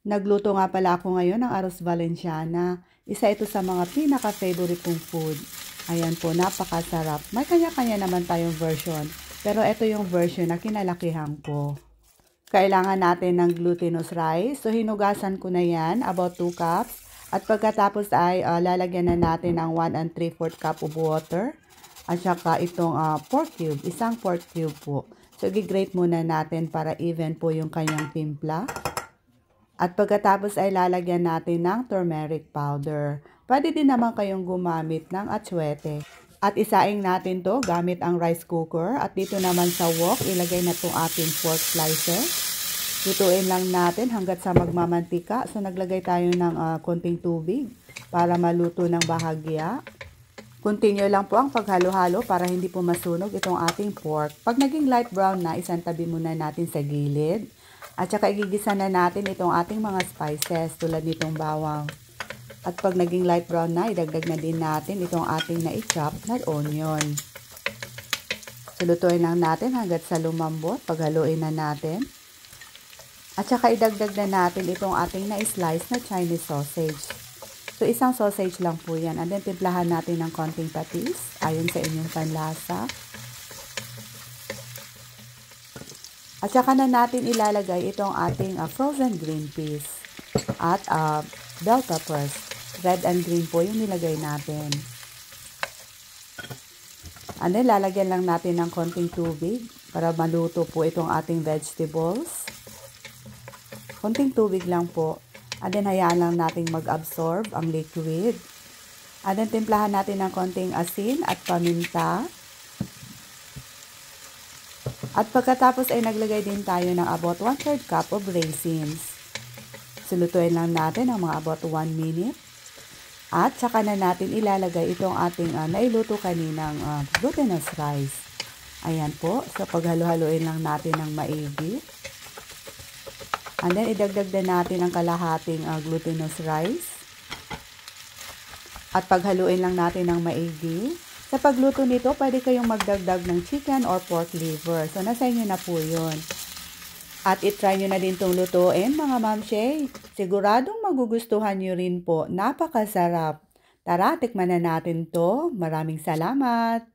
Nagluto nga pala ako ngayon ng arroz valenciana. Isa ito sa mga pinaka-favorite kong food. Ayan po, napakasarap. May kanya-kanya naman tayong version. Pero ito yung version na kinalakihan ko. Kailangan natin ng glutinous rice. So, hinugasan ko na yan, about 2 cups. At pagkatapos ay lalagyan na natin ng 1 and 3/4 cup of water. At saka itong pork cube, isang pork cube po. So, i-grate muna natin para even po yung kanyang timpla. At pagkatapos ay lalagyan natin ng turmeric powder. Pwede din naman kayong gumamit ng atsuete. At isaing natin to gamit ang rice cooker. At dito naman sa wok, ilagay na itong ating pork slices. Lutuin lang natin hanggat sa magmamantika. So naglagay tayo ng konting tubig para maluto ng bahagya. Continue lang po ang paghalo-halo para hindi po masunog itong ating pork. Pag naging light brown na, isantabi muna natin sa gilid. At saka igigisa na natin itong ating mga spices tulad nitong bawang. At pag naging light brown na, idagdag na din natin itong ating na-chop na onion. Sulutuin lang natin hanggat sa lumambot. Paghaluin na natin. At saka idagdag na natin itong ating na-slice na Chinese sausage. So isang sausage lang po yan. And then timplahan natin ng konting patis ayon sa inyong panlasa. At saka na natin ilalagay itong ating frozen green peas at bell peppers. Red and green po yung nilagay natin. And then lalagyan lang natin ng konting tubig para maluto po itong ating vegetables. Konting tubig lang po. And then hayaan lang natin mag-absorb ang liquid. And then timplahan natin ng konting asin at paminta. At pagkatapos ay naglagay din tayo ng about 1/3 cup of raisins. Sulutuin lang natin ang mga about 1 minute. At saka na natin ilalagay itong ating nailuto kaninang glutinous rice. Ayan po. So paghalo-haloin lang natin ng maigi. And then idagdag din natin ang kalahating glutinous rice. At paghaluin lang natin ng maigi. Sa pagluto nito, pwede kayong magdagdag ng chicken or pork liver. So, nasa inyo na po yun. At itry nyo na din itong lutuin, mga mamshay. Siguradong magugustuhan nyo rin po. Napakasarap. Tara, tikman na natin to. Maraming salamat.